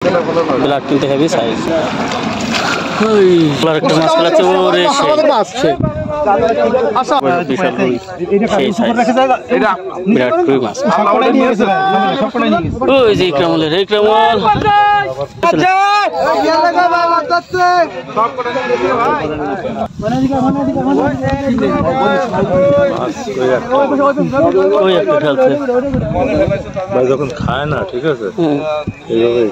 Blood কিন্তু heavy size. একটা মাছ ফেলাচ্ছে ওরে বিরাট কই মাছ। ওই যে ইকরামুলের ইকরামুল ওই একটা খেলছে ভাই যখন খায় না ঠিক আছে এইভাবেই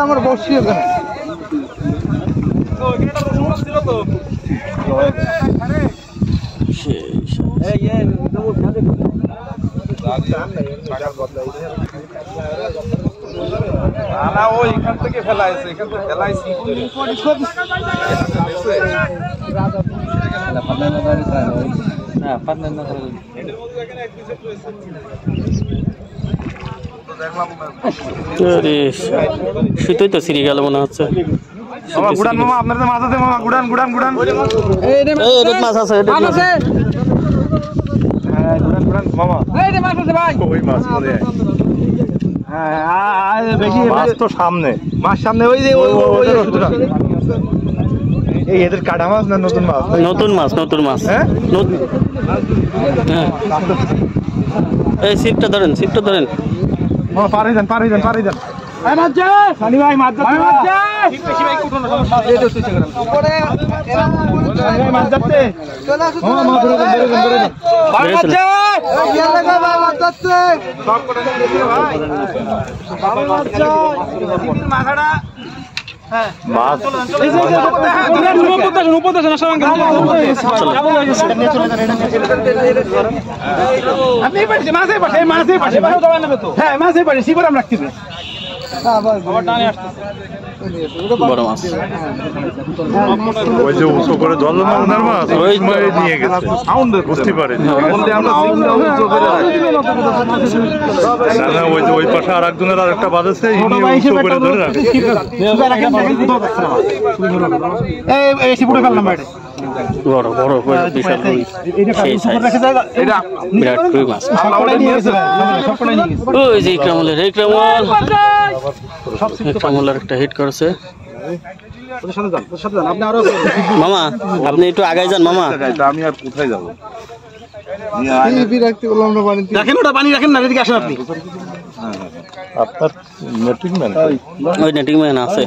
আমার বসছি এখান থেকে ফেলাইছে এখান থেকে ফেলাইছি শীতই তো সিঁড়ি গেল মনে হচ্ছে। গুড়ান মামা আপনার মাছ আছে মামা গুড়ান গুড়ান গুড়ান মাছ আছে মামা মাছ আছে ভাই ওই মাছ পরে মাছ তো সামনে মাছ সামনে ওই যে এই এদের কাটা মাছ না নতুন মাছ? নতুন মাছ নতুন মাছ। হ্যাঁ এই সিটটা ধরেন সিটটা ধরেন পারে যান পারে যান পারে যান বড় মাছ ওই যে উঁচু করে জল মাছ ওই নিয়ে গেছে বুঝতে পারেন ওই যে ওই পাশে আর একজনের আর একটা বাজেছে উঁচু করে ধরে রাখে বড় বড় বিশাল বিরাট কই মাছ। ওই যে ইকরামুলের ইকরামুলের একটা হিট করেছে মামা। আপনি একটু আগায় যান মামা। আমি আর কোথায় যাবো রাখেন ওটা পানি রাখেন না এদিকে আসেন আপনি। আপনার নেটিং ম্যান ওই নেটিং ম্যান আছে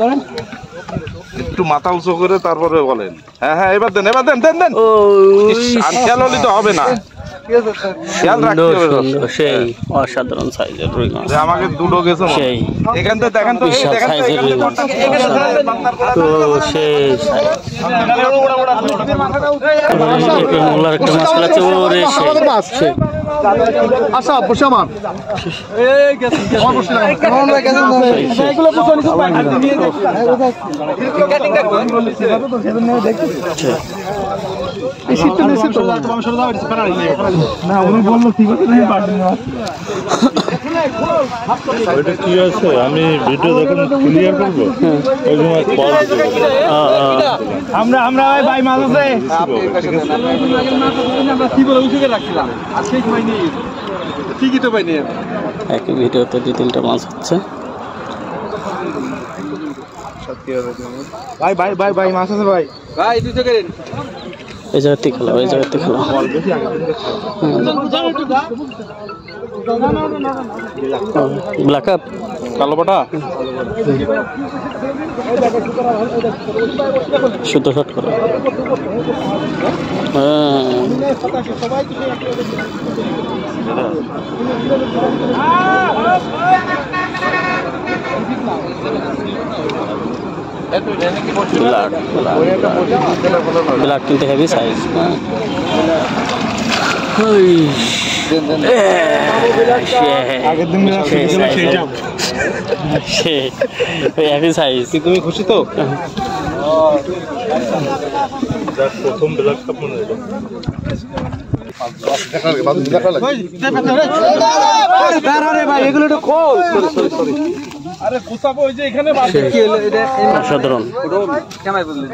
একটু মাথা উঁচু করে তারপরে বলেন। হ্যাঁ হ্যাঁ এবার দেন এবার দেন দেন দেন খেয়াল হলে তো হবে না খেয়াল রাখতে হবে সেই অসাধারণ সাইজের রুই মাছ আমাকে দুটো গেছে সেই এখান থেকে দেখেন তো বিশাল সাইজের রুই মাছ তো সেই মোল্লার একটা মাছ ফেলাচ্ছে ওরে সেই আচ্ছা বসে আমার ওইটা কি আছে আমি ভিডিও যখন ক্লিয়ার করবো ওই সময় আমরা আমরা ভাই মাছ আছে কি বলে উঠে রাখছিলাম আর সেই সময় নিয়ে ঠিকই তো পাইনি একই ভিডিওতে 2-3টা মাছ হচ্ছে। ভাই ভাই ভাই ভাই মাছ আছে ভাই ভাই দুটো করেন এই জায়গাতে খেলো এই জায়গাতে খেলো ব্ল্যাক আপ কালো পাটা শুদ্ধ শট করো। ব্লাড কিন্তু হেভি সাইজ। Heavy size. তুমি খুশি তো? প্রথম ব্ল্যাক কাপ মনে হয় ভাই এগুলো আরে গুছাবো ওই যে এখানে অসাধারণ। কেমন বললেন